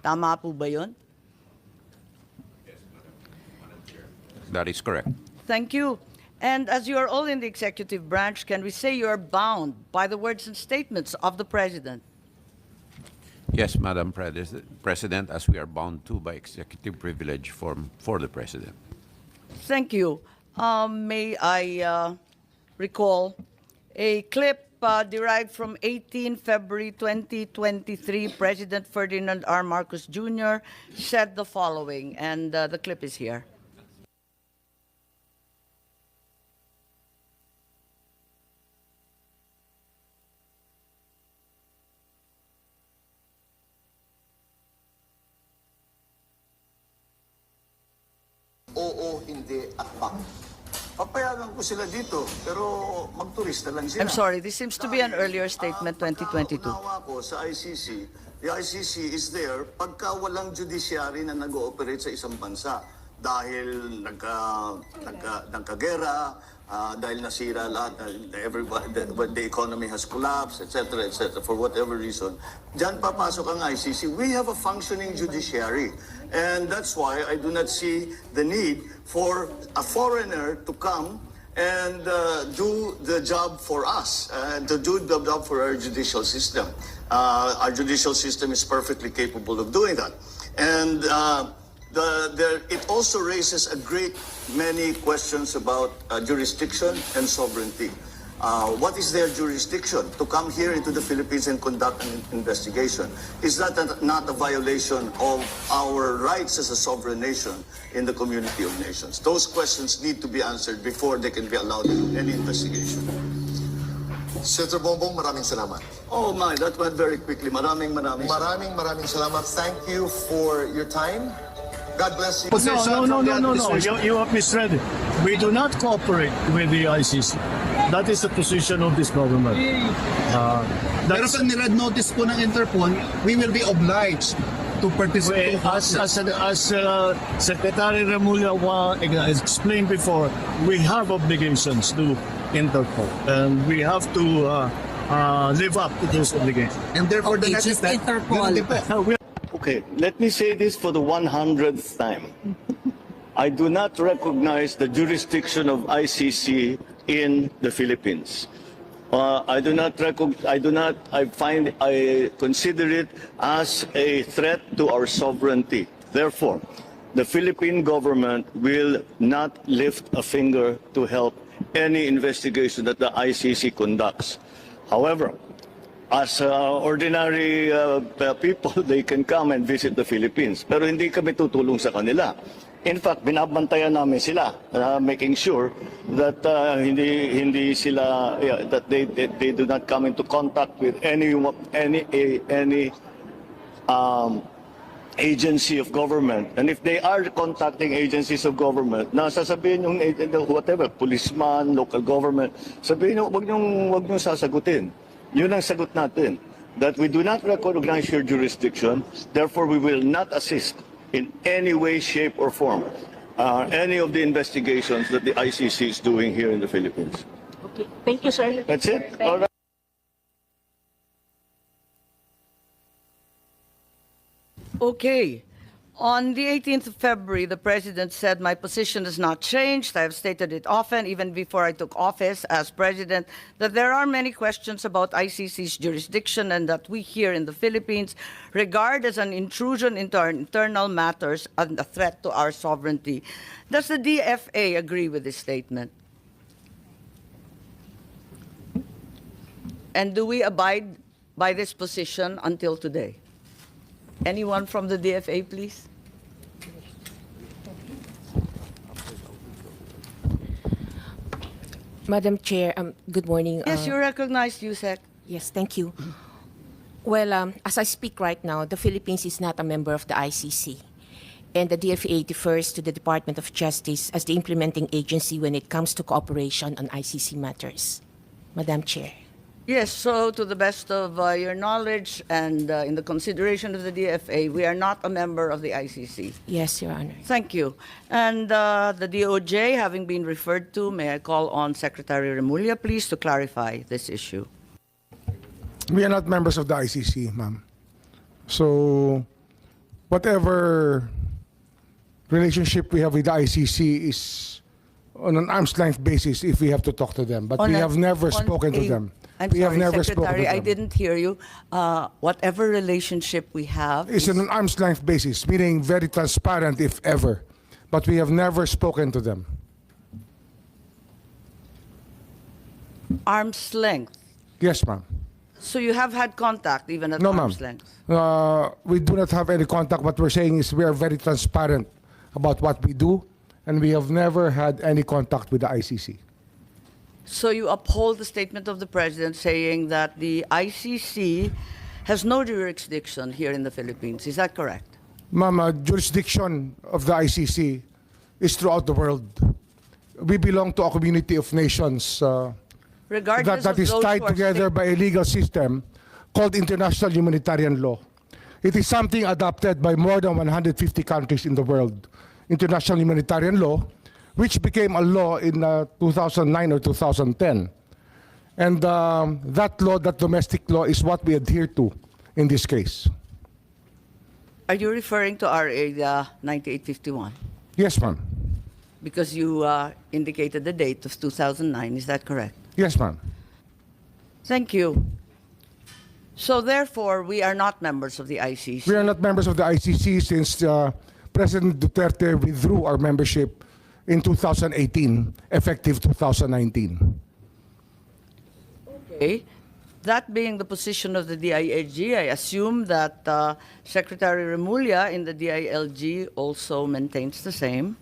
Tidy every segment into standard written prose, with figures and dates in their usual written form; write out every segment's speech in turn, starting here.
Tama po ba yun? That is correct. Thank you. And as you are all in the executive branch, can we say you are bound by the words and statements of the President? Yes, Madam President, as we are bound to by executive privilege for the President. Thank you. May I recall a clip derived from 18 February 2023. President Ferdinand R. Marcos Jr. said the following, and the clip is here. Oo, hindi, at bak. Papayagan ko sila dito, pero magturista lang sila. I'm sorry, this seems to be an earlier statement, 2022. Pagkaunawa ko sa ICC, the ICC is there pagka walang judiciary na nag-ooperate sa isang bansa. Dahil nagkagera, dahil nasira lahat, the economy has collapsed, etc., for whatever reason. Diyan papasok ang ICC. We have a functioning judiciary. And that's why I do not see the need for a foreigner to come and do the job for us, to do the job for our judicial system. Our judicial system is perfectly capable of doing that. And it also raises a great many questions about jurisdiction and sovereignty. What is their jurisdiction to come here into the Philippines and conduct an investigation? Is that not a violation of our rights as a sovereign nation in the community of nations? Those questions need to be answered before they can be allowed in any investigation. Senator Bongbong, maraming salamat. Oh my, that went very quickly. Maraming Salamat. Thank you for your time. God bless you. No. You have misread it. We do not cooperate with the ICC. That is the position of this government. Pero pag nirad notice po ng Interpol, we will be obliged to participate. As Secretary Remulla explained before, we have obligations to Interpol, and we have to live up to those obligations. And therefore, the next just step, Interpol. Okay, let me say this for the 100th time. I do not recognize the jurisdiction of ICC in the Philippines. I consider it as a threat to our sovereignty. Therefore, the Philippine government will not lift a finger to help any investigation that the ICC conducts. However, as ordinary people, they can come and visit the Philippines. Pero hindi kami tutulong sa kanila. In fact, binabantayan namin sila, making sure that hindi sila that they do not come into contact with any agency of government. And if they are contacting agencies of government, na sasabihin yung whatever, policeman, local government, sabihin nyo, wag nyo sasagutin. Yun ang sagot natin, that we do not recognize your jurisdiction, therefore we will not assist in any way, shape, or form any of the investigations that the ICC is doing here in the Philippines. Okay, thank you, sir. That's it? All right. Okay. On the 18th of February, the President said, my position has not changed. I have stated it often, even before I took office as President, that there are many questions about ICC's jurisdiction and that we here in the Philippines regard as an intrusion into our internal matters and a threat to our sovereignty. Does the DFA agree with this statement? And do we abide by this position until today? Anyone from the DFA, please? Madam Chair, good morning. Yes, you recognize USEC. Yes, thank you. Well, as I speak right now, the Philippines is not a member of the ICC. And the DFA defers to the Department of Justice as the implementing agency when it comes to cooperation on ICC matters. Madam Chair. Yes, so to the best of your knowledge and in the consideration of the DFA, we are not a member of the ICC. Yes, Your Honor. Thank you. And the DOJ, having been referred to, may I call on Secretary Remulla, please, to clarify this issue. We are not members of the ICC, ma'am. So whatever relationship we have with the ICC is on an arm's length basis if we have to talk to them. But we have never spoken to them. I'm We have sorry, never spoken Secretary, to I them. didn't hear you. Whatever relationship we have It's on an arm's length basis, meaning very transparent if ever. But we have never spoken to them. arm's length. Yes, ma'am. So you have had contact even at No, ma'am. arm's length? We do not have any contact. What we're saying is we are very transparent about what we do, and we have never had any contact with the ICC. So you uphold the statement of the President saying that the ICC has no jurisdiction here in the Philippines. Is that correct? Ma'am, jurisdiction of the ICC is throughout the world. We belong to a community of nations Regardless that of is those tied who are together by a legal system called international humanitarian law. It is something adopted by more than 150 countries in the world. International humanitarian law, which became a law in 2009 or 2010. And that law, that domestic law, is what we adhere to in this case. Are you referring to RA 9851? Yes, ma'am. Because you indicated the date of 2009. Is that correct? Yes, ma'am. Thank you. So therefore, we are not members of the ICC. We are not members of the ICC since President Duterte withdrew our membership in 2018, effective 2019. Okay. That being the position of the DILG, I assume that Secretary Remulla in the DILG also maintains the same.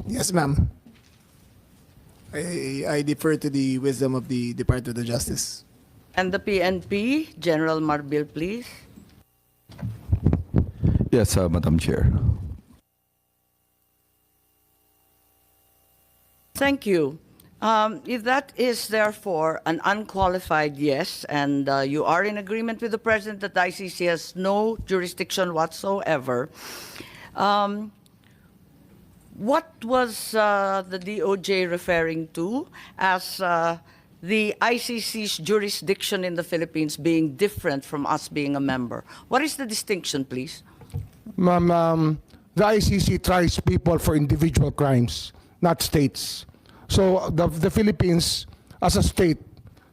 Yes, ma'am. I defer to the wisdom of the Department of Justice. And the PNP, General Marbil, please. Yes, Madam Chair. Thank you. If that is therefore an unqualified yes, and you are in agreement with the President that the ICC has no jurisdiction whatsoever, what was the DOJ referring to as the ICC's jurisdiction in the Philippines being different from us being a member? What is the distinction, please? Ma'am, the ICC tries people for individual crimes, not states. So the Philippines, as a state,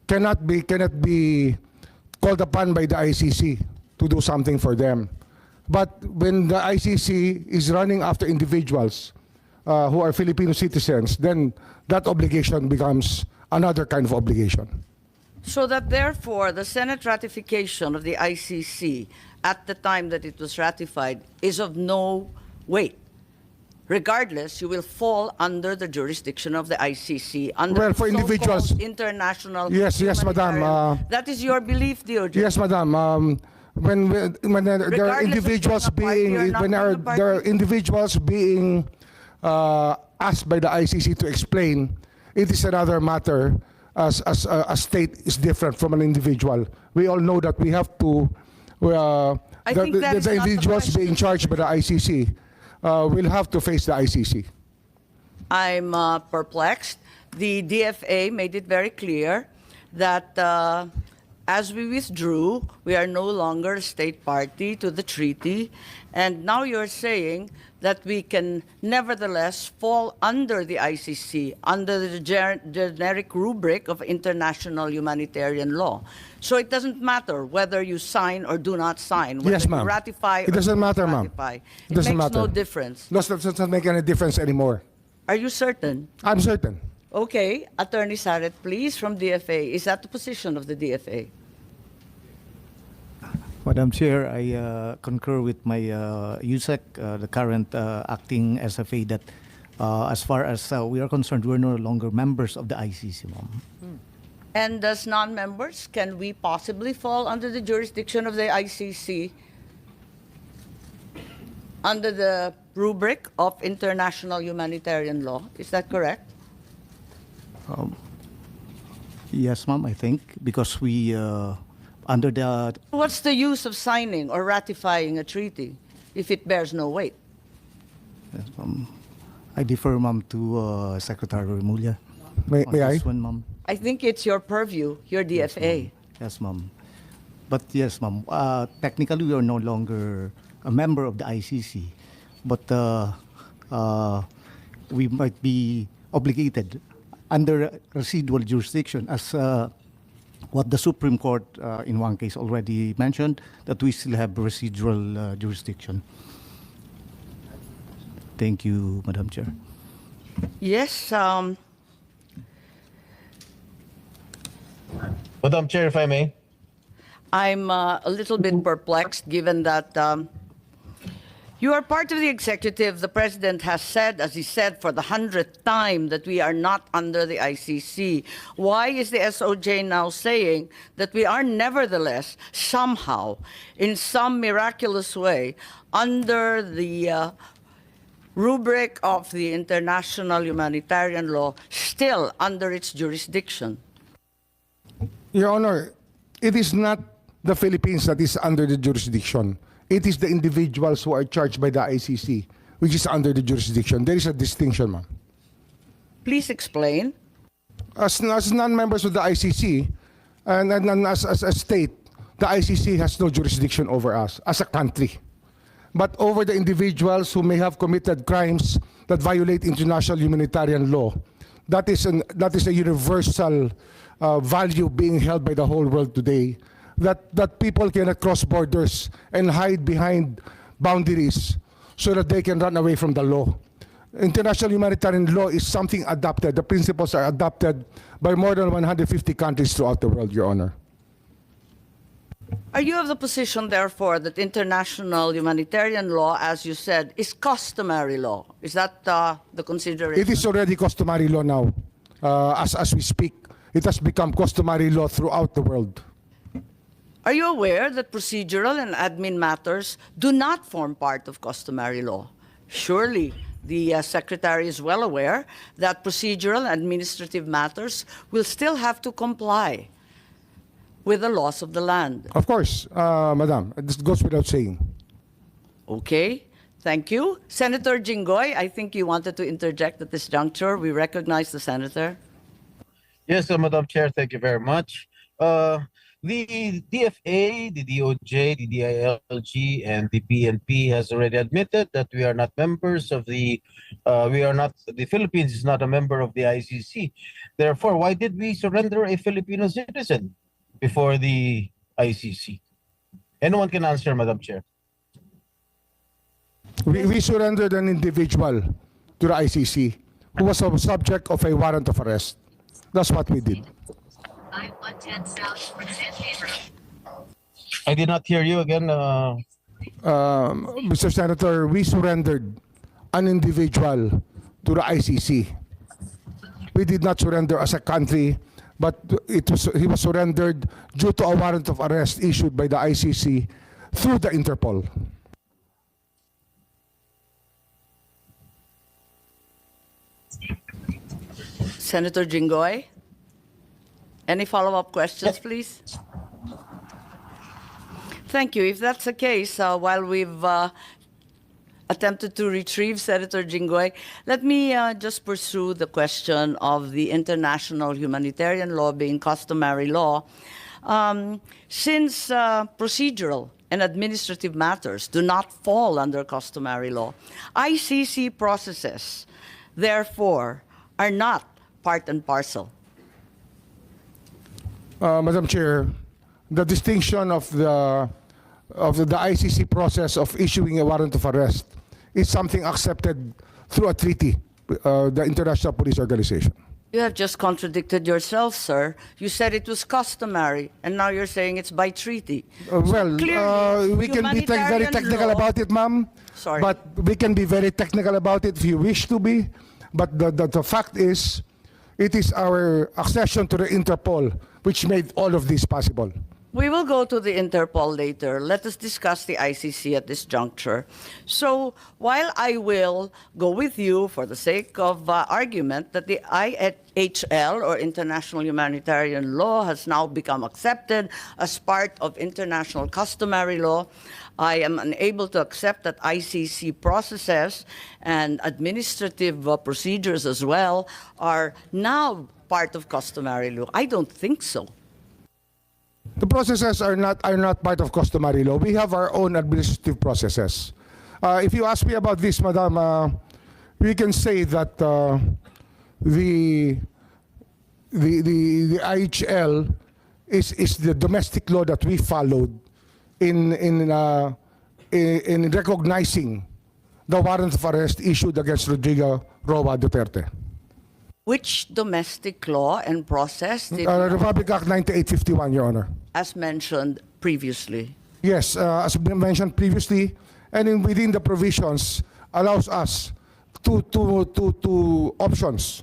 cannot be called upon by the ICC to do something for them. But when the ICC is running after individuals who are Filipino citizens, then that obligation becomes another kind of obligation. So that therefore the Senate ratification of the ICC at the time that it was ratified is of no weight. Regardless, you will fall under the jurisdiction of the ICC, under Well, for so-called individuals- international. Yes, madam. humanitarian- that is your belief, DOJ. Yes, madam. When there are Regardless of individuals being a party being or not when being a there are party? individuals being asked by the ICC to explain, it is another matter. As a state is different from an individual. We all know that we have to. I think that is the not the individuals question. being charged by the ICC will have to face the ICC. I'm perplexed. The DFA made it very clear that as we withdrew, we are no longer a state party to the treaty. And now you're saying that we can nevertheless fall under the ICC, under the generic rubric of international humanitarian law. So it doesn't matter whether you sign or do not sign, whether Yes, ma'am. you ratify It or doesn't do not matter, ma'am. ratify. It doesn't makes no matter. difference. That doesn't make any difference anymore. Are you certain? I'm certain. Okay, Attorney Saret, please, from DFA. Is that the position of the DFA? Madam Chair, I concur with my USEC, the current acting SFA, that as far as we are concerned, we're no longer members of the ICC, ma'am. And as non-members, can we possibly fall under the jurisdiction of the ICC under the rubric of international humanitarian law? Is that correct? Yes, ma'am, I think, because we, under the, What's the use of signing or ratifying a treaty if it bears no weight? yes, I defer, ma'am, to Secretary Remulla. May on I? this one, ma'am. I think it's your purview, your DFA. Yes, ma'am. But yes, ma'am. Technically, we are no longer a member of the ICC, but we might be obligated under residual jurisdiction, as what the Supreme Court in one case already mentioned, that we still have residual jurisdiction. Thank you, Madam Chair. Yes, Madam Chair, if I may. I'm a little bit perplexed given that you are part of the executive. The president has said, as he said for the 100th time, that we are not under the ICC. Why is the SOJ now saying that we are nevertheless, somehow, in some miraculous way, under the rubric of the international humanitarian law, still under its jurisdiction? Your Honor, it is not the Philippines that is under the jurisdiction. It is the individuals who are charged by the ICC, which is under the jurisdiction. There is a distinction, ma'am. Please explain. As non-members of the ICC, and as a state, the ICC has no jurisdiction over us as a country. But over the individuals who may have committed crimes that violate international humanitarian law, that is a universal value being held by the whole world today. That people cannot cross borders and hide behind boundaries so that they can run away from the law. International humanitarian law is something adopted. The principles are adopted by more than 150 countries throughout the world, Your Honor. Are you of the position, therefore, that international humanitarian law, as you said, is customary law? Is that the consideration? It is already customary law now. As we speak, it has become customary law throughout the world. Are you aware that procedural and admin matters do not form part of customary law? Surely the Secretary is well aware that procedural and administrative matters will still have to comply with the laws of the land. Of course, Madam, this goes without saying. Okay, thank you. Senator Jinggoy, I think you wanted to interject at this juncture. We recognize the Senator. Yes, Madam Chair, thank you very much. The DFA, the DOJ, the DILG, and the PNP has already admitted that we are not members of the Philippines is not a member of the ICC. Therefore, why did we surrender a Filipino citizen before the ICC? Anyone can answer, Madam Chair. We surrendered an individual to the ICC who was a subject of a warrant of arrest. That's what we did. I did not hear you again. Mr. Senator, we surrendered an individual to the ICC. We did not surrender as a country, but he was surrendered due to a warrant of arrest issued by the ICC through the Interpol. Senator Jinggoy, any follow-up questions, please? Thank you. If that's the case, while we've attempted to retrieve Senator Jinggoy, let me just pursue the question of the international humanitarian law being customary law. Since procedural and administrative matters do not fall under customary law, ICC processes, therefore, are not part and parcel. Madam Chair, the distinction of the ICC process of issuing a warrant of arrest is something accepted through a treaty, the International Police Organization. You have just contradicted yourself, sir. You said it was customary, and now you're saying it's by treaty. Well, we can be very technical law, about it, ma'am. Sorry. But we can be very technical about it if you wish to be. But the fact is, it is our accession to the Interpol which made all of this possible. We will go to the Interpol later. Let us discuss the ICC at this juncture. So while I will go with you for the sake of argument that the IHL, or International Humanitarian Law, has now become accepted as part of international customary law, I am unable to accept that ICC processes and administrative procedures as well are now part of customary law. I don't think so. The processes are not part of customary law. We have our own administrative processes. If you ask me about this, Madam, we can say that the IHL is the domestic law that we followed in recognizing the warrant of arrest issued against Rodrigo Roa Duterte. Which domestic law and process did Republic Act 9851, Your Honor. as mentioned previously? Yes, as mentioned previously, and within the provisions allows us two options,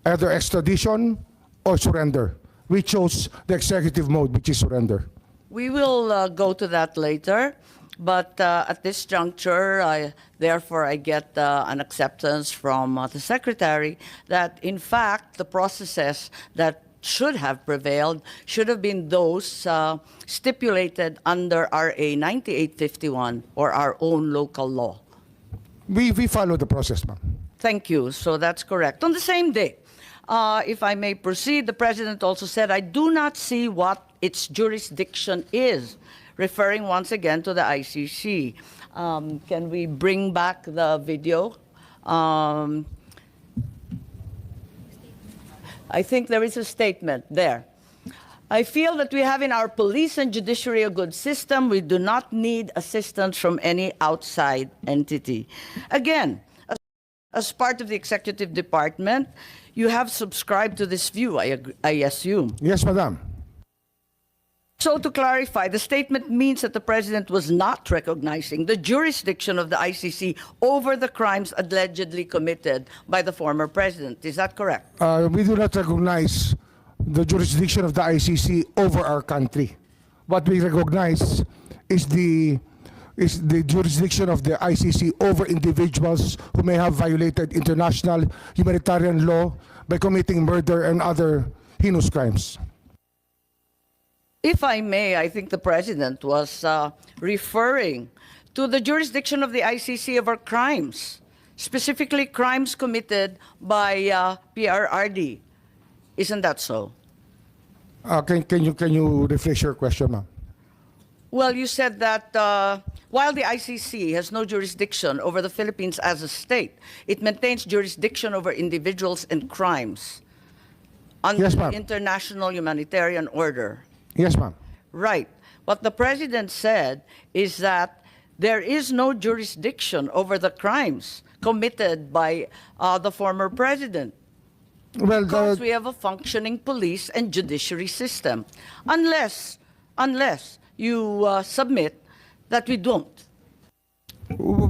either extradition or surrender. We chose the executive mode, which is surrender. We will go to that later, but at this juncture, therefore, I get an acceptance from the Secretary that, in fact, the processes that should have prevailed should have been those stipulated under RA 9851 or our own local law. We follow the process, ma'am. Thank you. So that's correct. On the same day, if I may proceed, the President also said, I do not see what its jurisdiction is, referring once again to the ICC. Can we bring back the video? I think there is a statement there. I feel that we have in our police and judiciary a good system. We do not need assistance from any outside entity. Again, as part of the executive department, you have subscribed to this view, I assume. Yes, Madam. So to clarify, the statement means that the President was not recognizing the jurisdiction of the ICC over the crimes allegedly committed by the former President. Is that correct? We do not recognize the jurisdiction of the ICC over our country. What we recognize is the jurisdiction of the ICC over individuals who may have violated international humanitarian law by committing murder and other heinous crimes. If I may, I think the President was referring to the jurisdiction of the ICC over crimes, specifically crimes committed by PRRD. Isn't that so? Can you rephrase your question, ma'am? Well, you said that while the ICC has no jurisdiction over the Philippines as a state, it maintains jurisdiction over individuals and crimes under Yes, the ma'am. international humanitarian order. Yes, ma'am. Right. What the President said is that there is no jurisdiction over the crimes committed by the former President. Well, Because we have a functioning police and judiciary system. Unless you submit that we don't.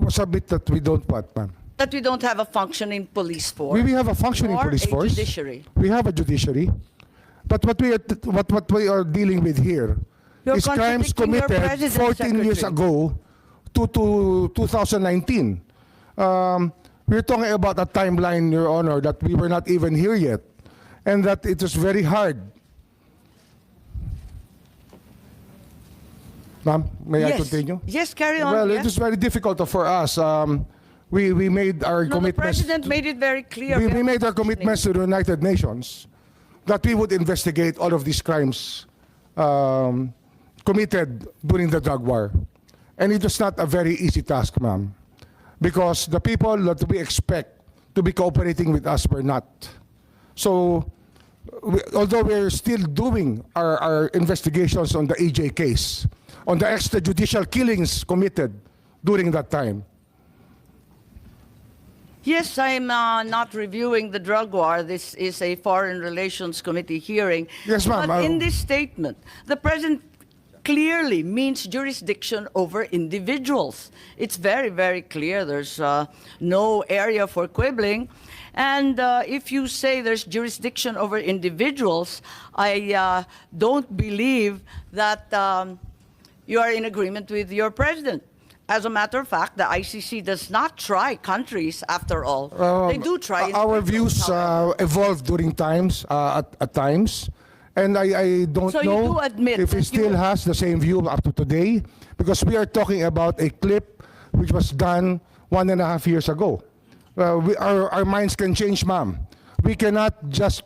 submit that we don't what, ma'am? That we don't have a functioning police force. We have a functioning or police a force. Judiciary. We have a judiciary. But what we are dealing with here You're is crimes contradicting your committed President, 14 years Secretary. ago to 2019. We're talking about a timeline, Your Honor, that we were not even here yet, and that it was very hard. Ma'am, may I continue? Yes, carry on. Well, yes. it was very difficult for us. We made our No, the commitments. President made it very clear. We have made our a functioning- commitments to the United Nations that we would investigate all of these crimes committed during the drug war. And it was not a very easy task, ma'am, because the people that we expect to be cooperating with us were not. So, although we're still doing our investigations on the AJ case, on the extrajudicial killings committed during that time, Yes, I'm not reviewing the drug war. This is a Foreign Relations Committee hearing. Yes, ma'am. But in this statement, the President clearly means jurisdiction over individuals. It's very, very clear. There's no area for quibbling. And if you say there's jurisdiction over individuals, I don't believe that you are in agreement with your President. As a matter of fact, the ICC does not try countries, after all. They do try our individuals, views however. evolved during times, at times. And I don't So you know do admit if he that still you- has the same view up to today, because we are talking about a clip which was done 1.5 years ago. Our minds can change, ma'am. We cannot just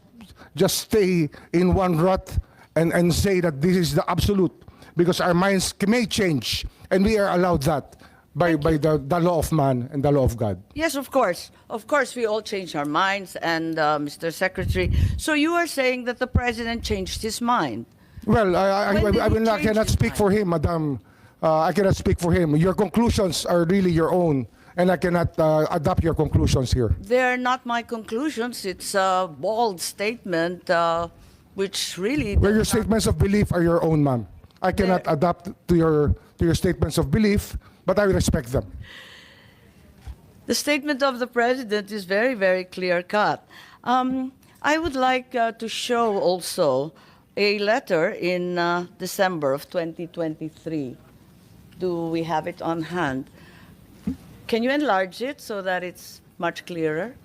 stay in one rut and say that this is the absolute, because our minds may change, and we are allowed that by the law of man and the law of God. Yes, of course. Of course, we all change our minds, and Mr. Secretary. So you are saying that the president changed his mind? Well, When did he I change cannot his speak mind? for him, Madam. I cannot speak for him. Your conclusions are really your own, and I cannot adopt your conclusions here. They're not my conclusions. It's a bold statement, which really. Well, your does not- statements of belief are your own, ma'am. I cannot adapt to your statements of belief, but I will respect them. The statement of the president is very, very clear cut. I would like to show also a letter in December of 2023. Do we have it on hand? Can you enlarge it so that it's much clearer?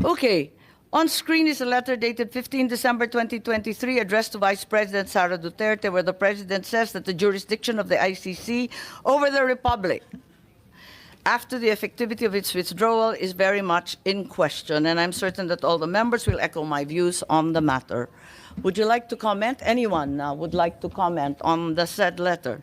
Okay. On screen is a letter dated 15 December 2023 addressed to Vice President Sara Duterte, where the President says that the jurisdiction of the ICC over the Republic after the effectivity of its withdrawal is very much in question, and I'm certain that all the members will echo my views on the matter. Would you like to comment? Anyone would like to comment on the said letter?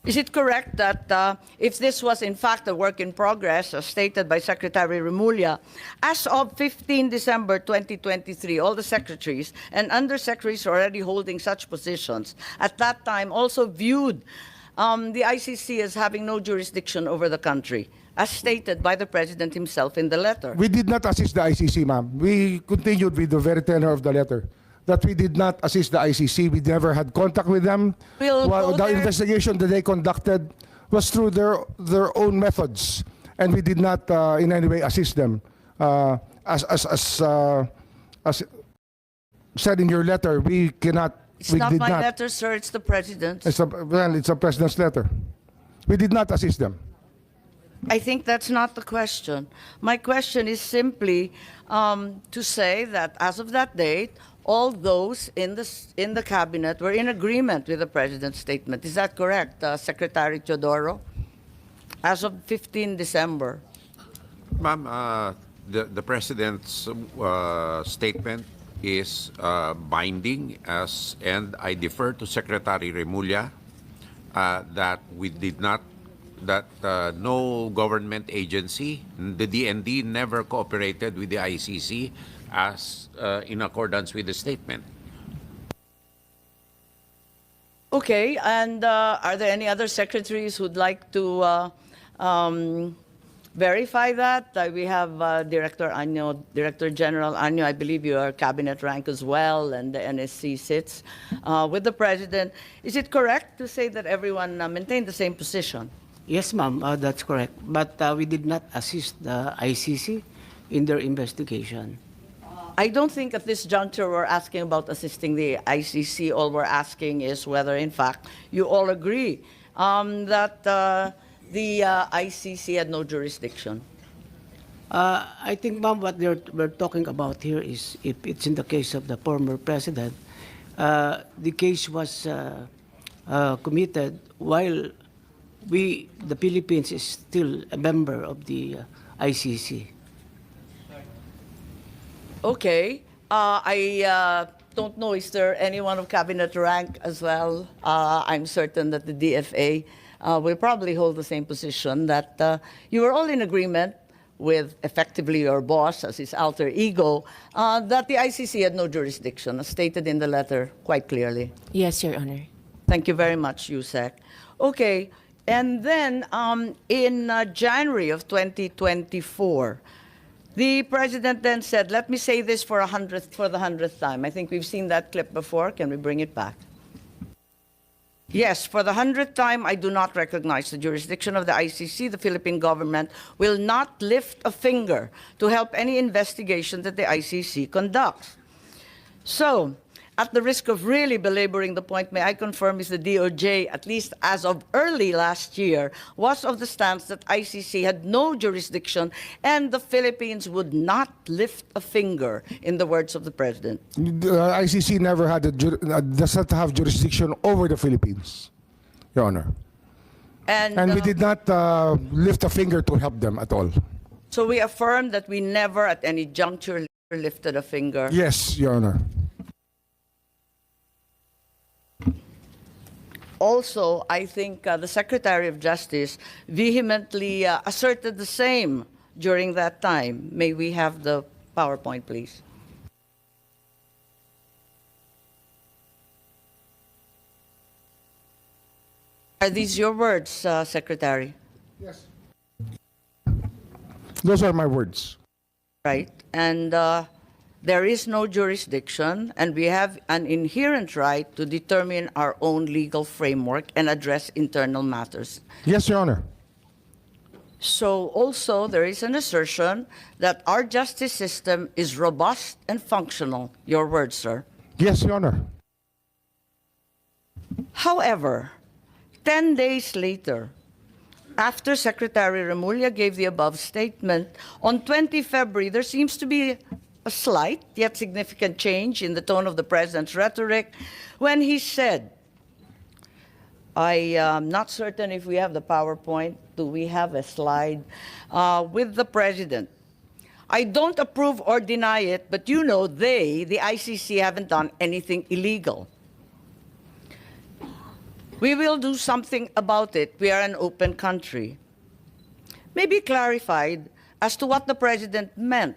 Is it correct that if this was in fact a work in progress, as stated by Secretary Remulla, as of 15 December 2023, all the secretaries and undersecretaries already holding such positions at that time also viewed the ICC as having no jurisdiction over the country, as stated by the President himself in the letter? We did not assist the ICC, ma'am. We continued with the very tenor of the letter, that we did not assist the ICC. We never had contact with them. We'll go The there. investigation that they conducted was through their own methods, and we did not in any way assist them. As said in your letter, we cannot. It's we not did my not. letter, sir, it's the President's. It's a president's letter. We did not assist them. I think that's not the question. My question is simply to say that as of that date, all those in the cabinet were in agreement with the President's statement. Is that correct, Secretary Teodoro? As of 15 December. Ma'am, the President's statement is binding, and I defer to Secretary Remulla that we did not, that no government agency, the DND, never cooperated with the ICC as in accordance with the statement. Okay, and are there any other secretaries who'd like to verify that? We have Director Anyo, Director General Anyo. I believe you are cabinet rank as well, and the NSC sits with the President. Is it correct to say that everyone maintained the same position? Yes, ma'am, that's correct. But we did not assist the ICC in their investigation. I don't think at this juncture we're asking about assisting the ICC. All we're asking is whether, in fact, you all agree that the ICC had no jurisdiction. I think, ma'am, what we're talking about here is if it's in the case of the former president, the case was committed while the Philippines is still a member of the ICC. Okay. I don't know, is there anyone of cabinet rank as well? I'm certain that the DFA will probably hold the same position, that you were all in agreement with effectively your boss as his alter ego, that the ICC had no jurisdiction, as stated in the letter quite clearly. Yes, Your Honor. Thank you very much, Yusek. Okay, and then in January of 2024, the President then said, let me say this for the 100th time. I think we've seen that clip before. Can we bring it back? Yes, for the 100th time, I do not recognize the jurisdiction of the ICC. The Philippine government will not lift a finger to help any investigation that the ICC conducts. So, at the risk of really belaboring the point, may I confirm is the DOJ, at least as of early last year, was of the stance that ICC had no jurisdiction and the Philippines would not lift a finger, in the words of the President. The ICC never does not have jurisdiction over the Philippines. Your Honor. And We did not lift a finger to help them at all. so we affirm that we never at any juncture lifted a finger. Yes, Your Honor. Also, I think the Secretary of Justice vehemently asserted the same during that time. May we have the PowerPoint, please? Are these your words, Secretary? Yes. Those are my words. Right. And there is no jurisdiction, and we have an inherent right to determine our own legal framework and address internal matters. Yes, Your Honor. So also there is an assertion that our justice system is robust and functional. Your words, sir. Yes, Your Honor. However, 10 days later, after Secretary Remulla gave the above statement, on 20 February, there seems to be a slight yet significant change in the tone of the President's rhetoric when he said, I am not certain if we have the PowerPoint. Do we have a slide with the President? I don't approve or deny it, but you know they, the ICC, haven't done anything illegal. We will do something about it. We are an open country. Maybe clarified as to what the President meant,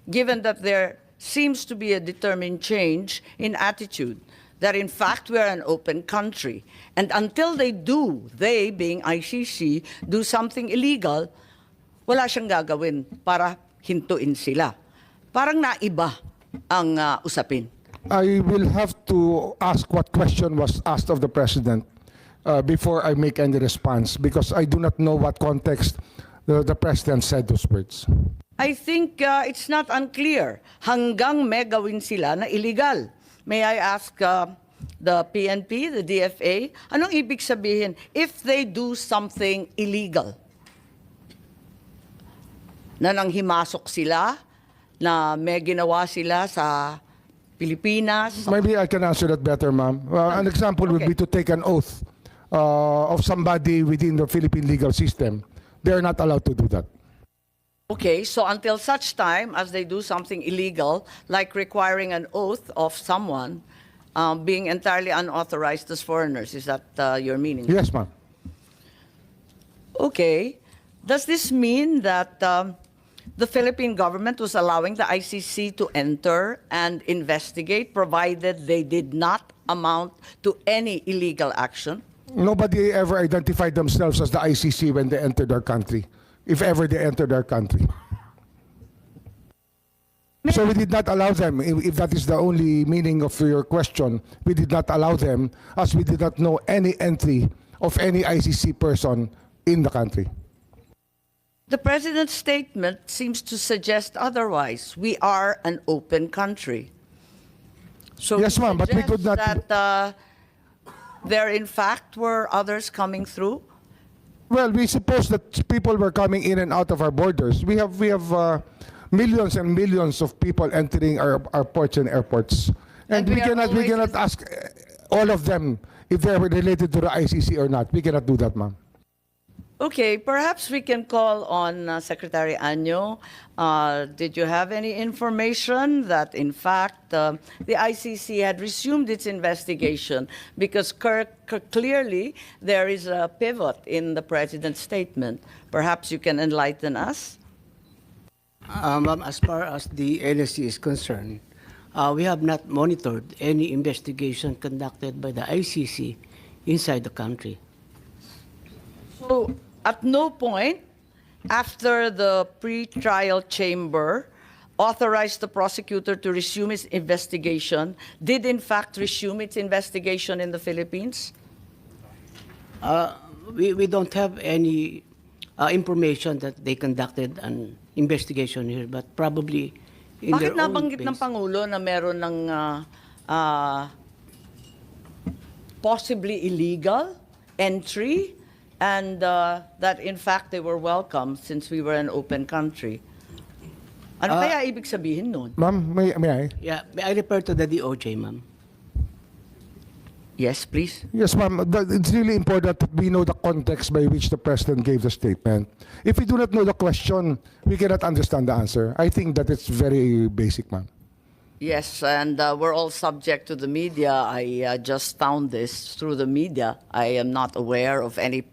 given that there seems to be a determined change in attitude, that in fact we are an open country. And until they do, they being ICC, do something illegal, wala siyang gagawin para hintuin sila. Parang naiba ang usapin. I will have to ask what question was asked of the President before I make any response, because I do not know what context the President said those words. I think it's not unclear. Hanggang may gawin sila na illegal. May I ask the PNP, the DFA, anong ibig sabihin if they do something illegal? Na nanghimasok sila, na may ginawa sila sa Pilipinas. Maybe I can answer that better, ma'am. An example would be to take an oath of somebody within the Philippine legal system. They are not allowed to do that. Okay, so until such time as they do something illegal, like requiring an oath of someone being entirely unauthorized as foreigners, is that your meaning? Yes, ma'am. Okay. Does this mean that the Philippine government was allowing the ICC to enter and investigate, provided they did not amount to any illegal action? Nobody ever identified themselves as the ICC when they entered our country, if ever they entered our country. So we did not allow them, if that is the only meaning of your question, we did not allow them, as we did not know any entry of any ICC person in the country. The President's statement seems to suggest otherwise. We are an open country. So Yes, ma'am, but we could not- that there in fact were others coming through. Well, we suppose that people were coming in and out of our borders. We have millions and millions of people entering our ports and airports, and And we cannot ask all of them if they were related to the ICC or not. We cannot do that, ma'am. Okay, perhaps we can call on Secretary Año. Did you have any information that, in fact, the ICC had resumed its investigation? Because clearly there is a pivot in the President's statement. Perhaps you can enlighten us? Ma'am, as far as the NSC is concerned, we have not monitored any investigation conducted by the ICC inside the country. So, at no point after the pre-trial chamber authorized the prosecutor to resume its investigation, did in fact resume its investigation in the Philippines? We don't have any information that they conducted an investigation here, but probably in Bakit their own nabanggit ng base. Pangulo na meron ng possibly illegal entry and that in fact they were welcome since we were an open country? Ano kaya ibig sabihin nun? Ma'am, may I? Yeah, I refer to the DOJ, ma'am. Yes, please. Yes, ma'am. It's really important that we know the context by which the president gave the statement. If we do not know the question, we cannot understand the answer. I think that it's very basic, ma'am. Yes, and we're all subject to the media. I just found this through the media. I am not aware of any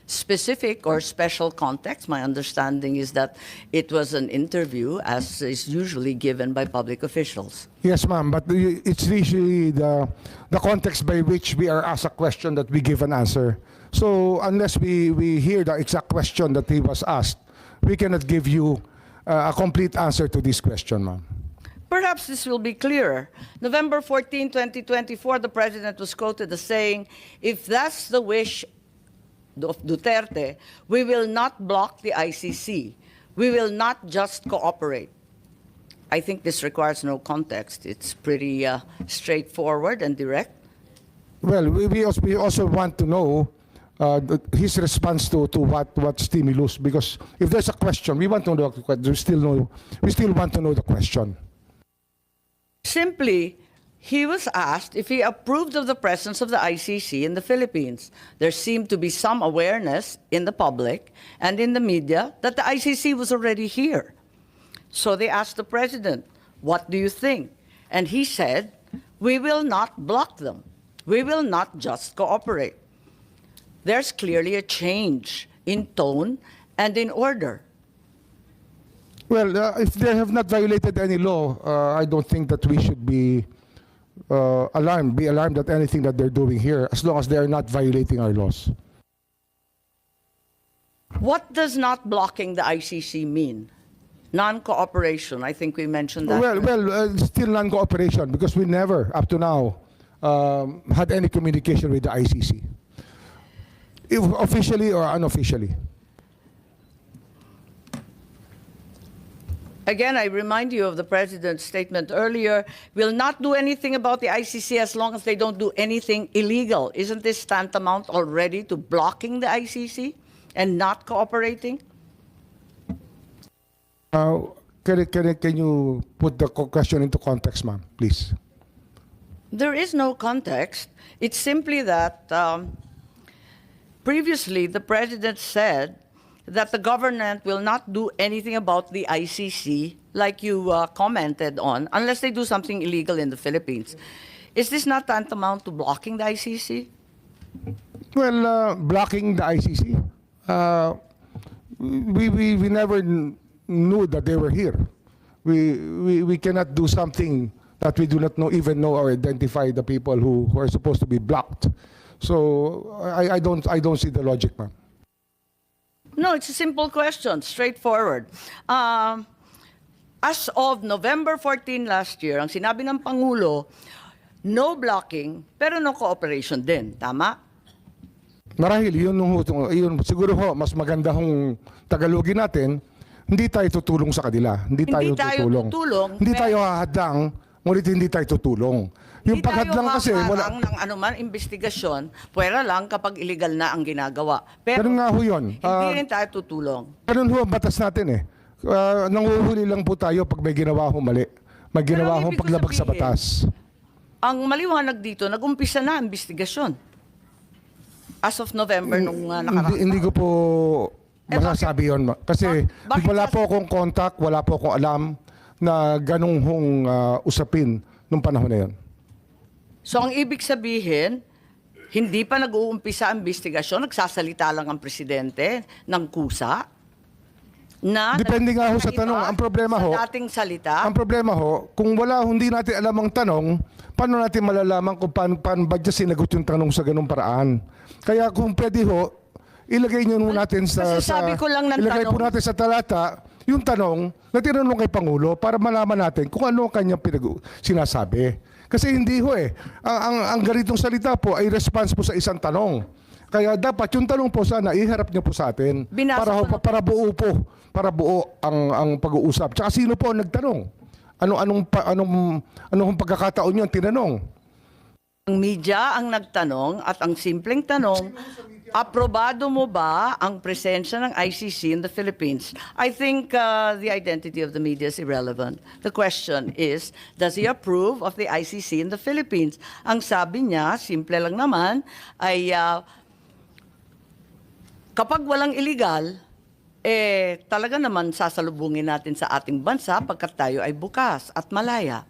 specific or special context. My understanding is that it was an interview, as is usually given by public officials. Yes, ma'am, but it's usually the context by which we are asked a question that we give an answer. So unless we hear the exact question that he was asked, we cannot give you a complete answer to this question, ma'am. Perhaps this will be clearer. November 14, 2024, the president was quoted as saying, "If that's the wish of Duterte, we will not block the ICC. We will not just cooperate." I think this requires no context. It's pretty straightforward and direct. Well, we also want to know his response to what stimulus, because if there's a question, we want to know. We still want to know the question. Simply, he was asked if he approved of the presence of the ICC in the Philippines. There seemed to be some awareness in the public and in the media that the ICC was already here. So they asked the president, "What do you think?" And he said, "We will not block them. We will not just cooperate." There's clearly a change in tone and in order. Well, if they have not violated any law, I don't think that we should be alarmed at anything that they're doing here, as long as they are not violating our laws. What does not blocking the ICC mean? Non-cooperation, I think we mentioned that. Well, still non-cooperation, because we never, up to now, had any communication with the ICC, if officially or unofficially. Again, I remind you of the president's statement earlier, "We'll not do anything about the ICC as long as they don't do anything illegal." Isn't this tantamount already to blocking the ICC and not cooperating? Can you put the question into context, ma'am, please? There is no context. It's simply that previously the president said that the government will not do anything about the ICC, like you commented on, unless they do something illegal in the Philippines. Is this not tantamount to blocking the ICC? Well, blocking the ICC, we never knew that they were here. We cannot do something that we do not even know or identify the people who are supposed to be blocked. So I don't see the logic, ma'am. No, it's a simple question, straightforward. As of November 14 last year, ang sinabi ng Pangulo, no blocking, pero no cooperation din. Tama? Marahil, yun siguro ho, mas maganda hong Tagalogin natin, hindi tayo tutulong sa kanila. Hindi tayo tutulong. Hindi tayo hahadlang, ngunit hindi tayo tutulong. Yung paghadlang kasi, wala ng anuman investigasyon, pwera lang kapag illegal na ang ginagawa. Pero nga ho yun. Hindi rin tayo tutulong. Ganun ho ang batas natin eh. Nanguhuli lang po tayo pag may ginawa ho mali. May ginawa ho paglabag sa batas. Ang maliwanag dito, nag-umpisa na ang investigasyon. As of November nung nakaraan. Hindi ko po masasabi yun. Kasi wala po akong contact, wala po akong alam na ganung hong usapin nung panahon na yun. So ang ibig sabihin, hindi pa nag-uumpisa ang investigasyon, nagsasalita lang ang presidente ng kusa na depende nga ho sa tanong. Ang problema ho, sa dating salita. Ang problema ho, kung hindi natin alam ang tanong, paano natin malalaman kung paano ba niya sinagot yung tanong sa ganung paraan? Kaya kung pwede ho, ilagay niyo natin ilagay po natin sa talata yung tanong na tinanong kay Pangulo para malaman natin kung ano ang kanyang sinasabi. Kasi hindi ho eh. Ang ganitong salita po ay response po sa isang tanong. Kaya dapat yung tanong po sana iharap niyo po sa atin para buo ang pag-uusap. Tsaka sino po ang nagtanong? Anong pagkakataon niyo ang tinanong? Ang media ang nagtanong at ang simpleng tanong, aprobado mo ba ang presensya ng ICC in the Philippines? I think the identity of the media is irrelevant. The question is, does he approve of the ICC in the Philippines? Ang sabi niya, simple lang naman, ay kapag walang illegal, talaga naman sasalubungin natin sa ating bansa pagkat tayo ay bukas at malaya.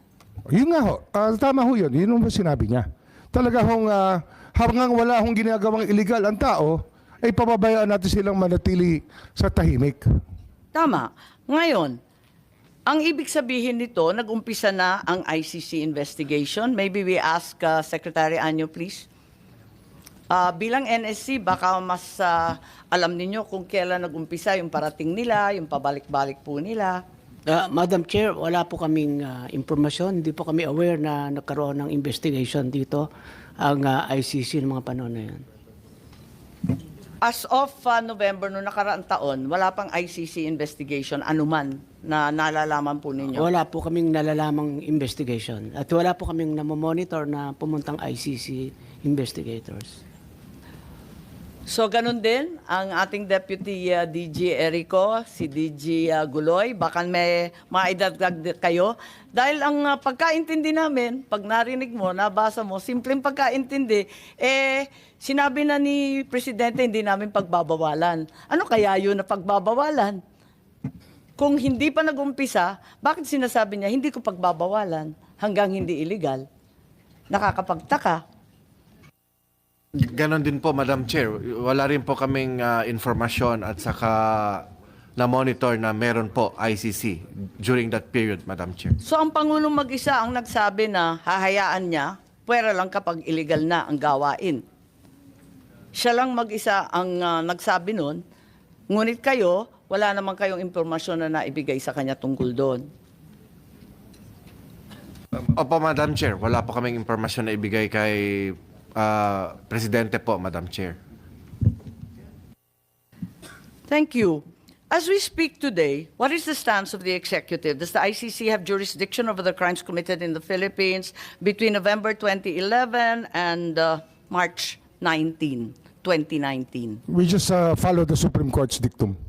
Yun nga ho, tama ho yun. Yun ang sinabi niya. Talaga hong hanggang wala hong ginagawang illegal ang tao, ay pababayaan natin silang manatili sa tahimik. Tama. Ngayon, ang ibig sabihin nito, nag-umpisa na ang ICC investigation. Maybe we ask Secretary Anyo, please. Bilang NSC, baka mas alam ninyo kung kailan nag-umpisa yung parating nila, yung pabalik-balik po nila. Madam Chair, wala po kaming impormasyon. Hindi po kami aware na nagkaroon ng investigation dito ang ICC ng mga panahon na yan. As of November noong nakaraang taon, wala pang ICC investigation anuman na nalalaman po ninyo? Wala po kaming nalalamang investigation. At wala po kaming namomonitor na pumuntang ICC investigators. So ganun din ang ating Deputy DG Erico, si DG Guloy, baka may maidagdag kayo. Dahil ang pagkaintindi namin, pag narinig mo, nabasa mo, simpleng pagkaintindi, sinabi na ni Presidente hindi namin pagbabawalan. Ano kaya yun na pagbabawalan? Kung hindi pa nag-umpisa, bakit sinasabi niya hindi ko pagbabawalan hanggang hindi illegal? Nakakapagtaka. Ganon din po, Madam Chair. Wala rin po kaming informasyon at saka na-monitor na meron po ICC during that period, Madam Chair. So ang Pangulong mag-isa ang nagsabi na hahayaan niya, pwera lang kapag illegal na ang gawain. Siya lang mag-isa ang nagsabi nun, ngunit kayo, wala naman kayong impormasyon na naibigay sa kanya tungkol doon. Opo, Madam Chair. Wala po kaming informasyon na ibigay kay Presidente po, Madam Chair. Thank you. As we speak today, what is the stance of the executive? Does the ICC have jurisdiction over the crimes committed in the Philippines between November 2011 and March 19, 2019? We just follow the Supreme Court's dictum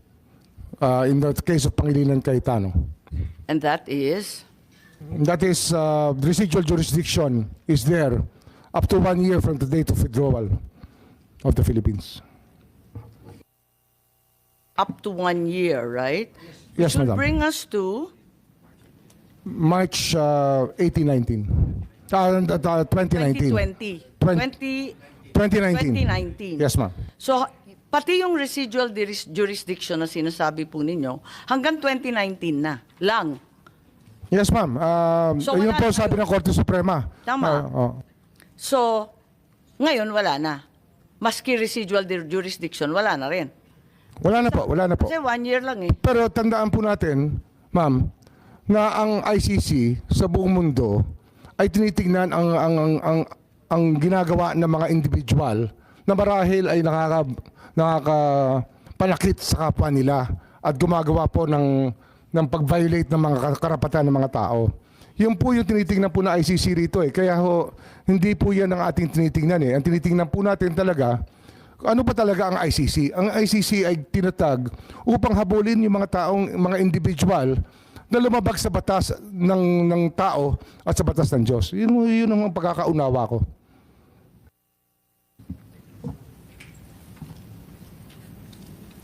in the case of Pangilinan Cayetano. And that is? That is, residual jurisdiction is there up to 1 year from the date of withdrawal of the Philippines. Up to 1 year, right? Yes, Which would Madam. bring us to March 2019. 2020. 2019. Yes, ma'am. So, pati yung residual jurisdiction na sinasabi po ninyo, hanggang 2019 na lang. Yes, ma'am. So, Yun wala po na sabi ng Korte Suprema. Tama. So, ngayon wala na. Maski residual jurisdiction, wala na rin. Wala na po, wala na po. Kasi 1 year lang eh. Pero tandaan po natin, ma'am, na ang ICC sa buong mundo ay tinitingnan ang ginagawa ng mga individual na marahil ay nakakapanakit sa kapwa nila at gumagawa po ng pag-violate ng mga karapatan ng mga tao. Yun po yung tinitingnan po na ICC rito eh. Kaya ho, hindi po yan ang ating tinitingnan eh. Ang tinitingnan po natin talaga, ano pa talaga ang ICC? Ang ICC ay tinatag upang habulin yung mga mga individual na lumabag sa batas ng tao at sa batas ng Diyos. Yun ang pagkakaunawa ko.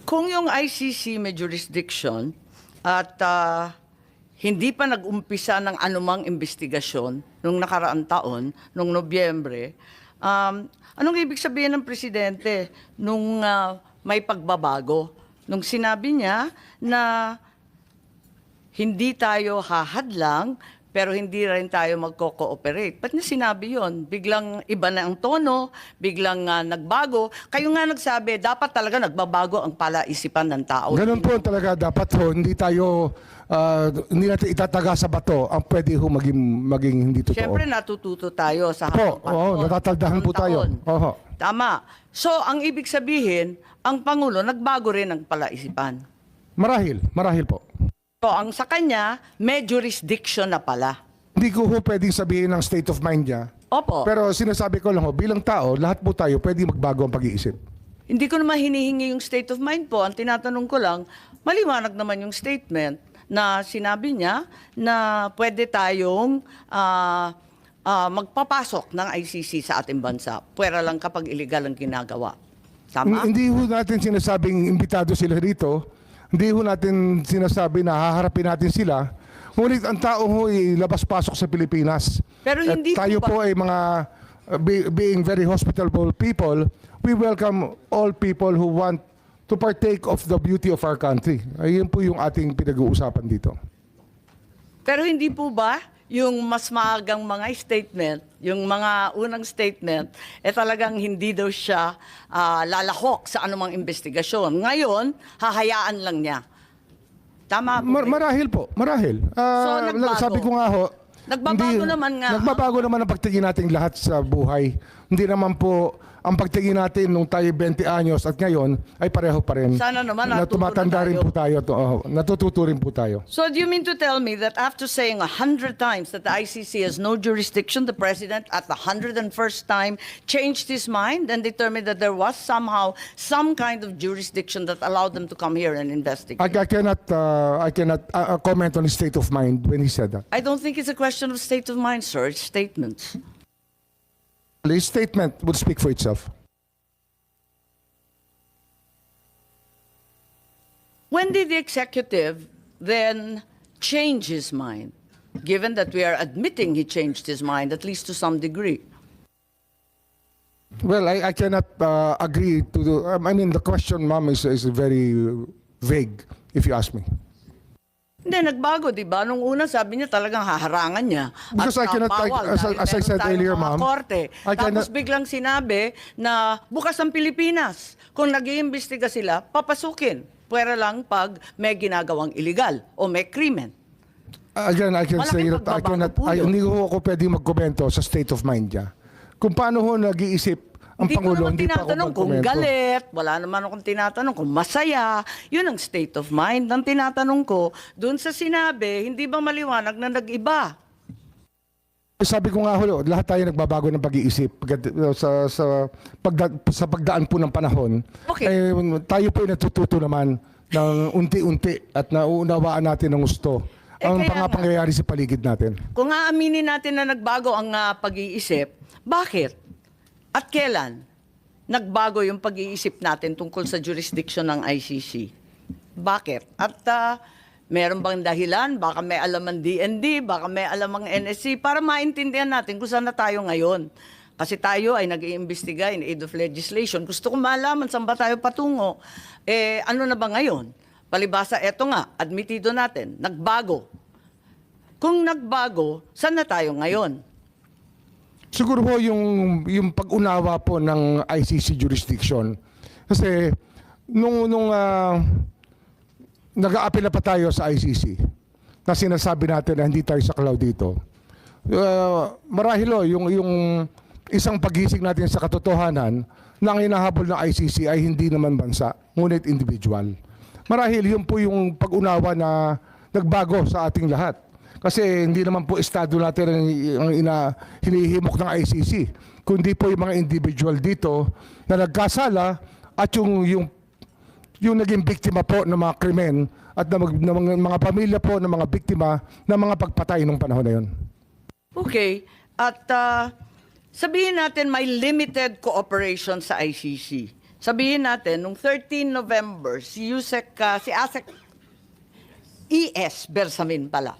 Kung yung ICC may jurisdiction at hindi pa nag-umpisa ng anumang investigasyon nung nakaraang taon, nung Nobyembre, anong ibig sabihin ng Presidente nung may pagbabago? Nung sinabi niya na hindi tayo hahadlang, pero hindi rin tayo magko-cooperate. Ba't niya sinabi yon? Biglang iba na ang tono, biglang nagbago. Kayo nga nagsabi, dapat talaga nagbabago ang palaisipan ng tao. Ganun po talaga dapat ho, hindi natin itataga sa bato ang pwede ho maging hindi totoo. Siyempre natututo tayo sa Po, habang oo, natataldahan po tayo. Oho. Tama. So, ang ibig sabihin, ang Pangulo nagbago rin ang palaisipan. Marahil po. So, ang sa kanya, may jurisdiction na pala. Hindi ko ho pwedeng sabihin ng state of mind niya. Opo. Pero sinasabi ko lang ho, bilang tao, lahat po tayo pwede magbago ang pag-iisip. Hindi ko naman hinihingi yung state of mind po. Ang tinatanong ko lang, maliwanag naman yung statement na sinabi niya na pwede tayong magpapasok ng ICC sa ating bansa. Pwera lang kapag illegal ang ginagawa. Tama? Hindi ho natin sinasabing imbitado sila rito. Hindi ho natin sinasabi na haharapin natin sila. Ngunit ang tao ho ay labas-pasok sa Pilipinas. Pero At hindi tayo po po ay mga being very hospitable people, we welcome all people who want to partake of the beauty of our country. Ayun po yung ating pinag-uusapan dito. Pero hindi po ba yung mas maagang mga statement, yung mga unang statement, talagang hindi daw siya lalahok sa anumang investigasyon. Ngayon, hahayaan lang niya. Tama po. Marahil po, marahil. nagbago. Sabi ko nga ho, Nagbabago naman nga. Nagbabago naman ang pagtingin natin lahat sa buhay. Hindi naman po ang pagtingin natin nung tayo 20 anyos at ngayon ay pareho pa rin. Sana naman na natuto tumatanda na rin tayo. po tayo. Natututo rin po tayo. So do you mean to tell me that after saying 100 times that the ICC has no jurisdiction, the President at the 101st time changed his mind and determined that there was somehow some kind of jurisdiction that allowed them to come here and investigate? I cannot comment on his state of mind when he said that. I don't think it's a question of state of mind, sir. It's statements. His statement would speak for itself. When did the executive then change his mind, given that we are admitting he changed his mind, at least to some degree? Well, I cannot agree to the... I mean, the question, ma'am, is very vague, if you ask me. Hindi, nagbago, di ba? Nung una, sabi niya talagang haharangan niya. Because I cannot, bawal as dahil I meron said tayong earlier, mga ma'am, korte. I Tapos cannot- biglang sinabi na bukas ang Pilipinas. Kung nag-iimbestiga sila, papasukin. Pwera lang pag may ginagawang illegal o may krimen. Again, I can say Malaking that pagbabago po yun. hindi ko ako pwede magkomento sa state of mind niya. Kung paano ho nag-iisip ang Hindi ko Pangulo, naman hindi pa ako tinatanong kung magkomento. galit, wala naman akong tinatanong kung masaya. Yun ang state of mind. Ang tinatanong ko, dun sa sinabi, hindi ba maliwanag na nag-iba? Sabi ko nga ho, lahat tayo nagbabago ng pag-iisip sa pagdaan po ng panahon. Okay. Tayo po ay natututo naman ng unti-unti at nauunawaan natin ng gusto ang kaya nga. pangyayari sa paligid natin. Kung aaminin natin na nagbago ang pag-iisip, bakit? At kailan nagbago yung pag-iisip natin tungkol sa jurisdiction ng ICC? Bakit? At meron bang dahilan? Baka may alam ang DND, baka may alam ang NSC, para maintindihan natin kung saan na tayo ngayon. Kasi tayo ay nag-iimbestiga in aid of legislation. Gusto ko malaman saan ba tayo patungo. Ano na ba ngayon? Palibasa, eto nga, admitido natin, nagbago. Kung nagbago, saan na tayo ngayon? Siguro po yung pag-unawa po ng ICC jurisdiction. Kasi nung nag-aapela pa tayo sa ICC, na sinasabi natin na hindi tayo saklaw dito, marahil yung isang pagising natin sa katotohanan na ang hinahabol ng ICC ay hindi naman bansa, ngunit individual. Marahil yun po yung pag-unawa na nagbago sa ating lahat. Kasi hindi naman po estado natin ang hinihimok ng ICC, kundi po yung mga individual dito na nagkasala at yung naging biktima po ng mga krimen at ng mga pamilya po ng mga biktima ng mga pagpatay nung panahon na yun. Okay. At sabihin natin may limited cooperation sa ICC. Sabihin natin, nung 13 November, si ASEC ES Bersamin pala,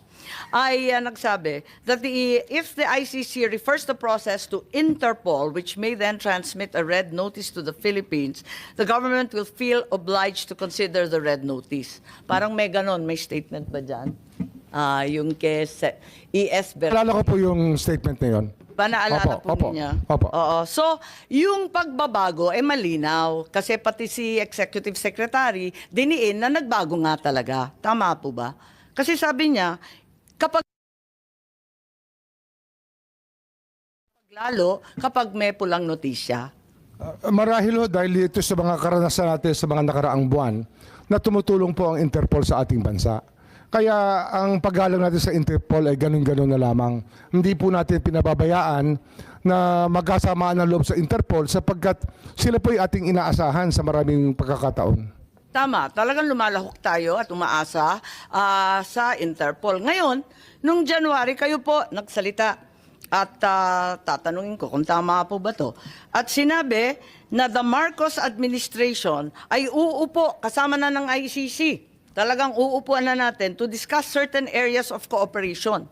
ay nagsabi that if the ICC refers the process to Interpol, which may then transmit a red notice to the Philippines, the government will feel obliged to consider the red notice. Parang may ganon, may statement ba dyan? Yung kay ES Bersamin. Alala ko po yung statement na yun. Panaalala po niya. Opo. Oo. So, yung pagbabago ay malinaw kasi pati si Executive Secretary diniin na nagbago nga talaga. Tama po ba? Kasi sabi niya, kapag may pulang notisya. Marahil ho dahil ito sa mga karanasan natin sa mga nakaraang buwan na tumutulong po ang Interpol sa ating bansa. Kaya ang paggalang natin sa Interpol ay ganun-ganun na lamang. Hindi po natin pinababayaan na magkasamaan ng loob sa Interpol sapagkat sila po ay ating inaasahan sa maraming pagkakataon. Tama, talagang lumalahok tayo at umaasa sa Interpol. Ngayon, nung January, kayo po nagsalita at tatanungin ko kung tama po ba to. At sinabi na the Marcos administration ay uupo kasama na ng ICC. Talagang uupuan na natin to discuss certain areas of cooperation.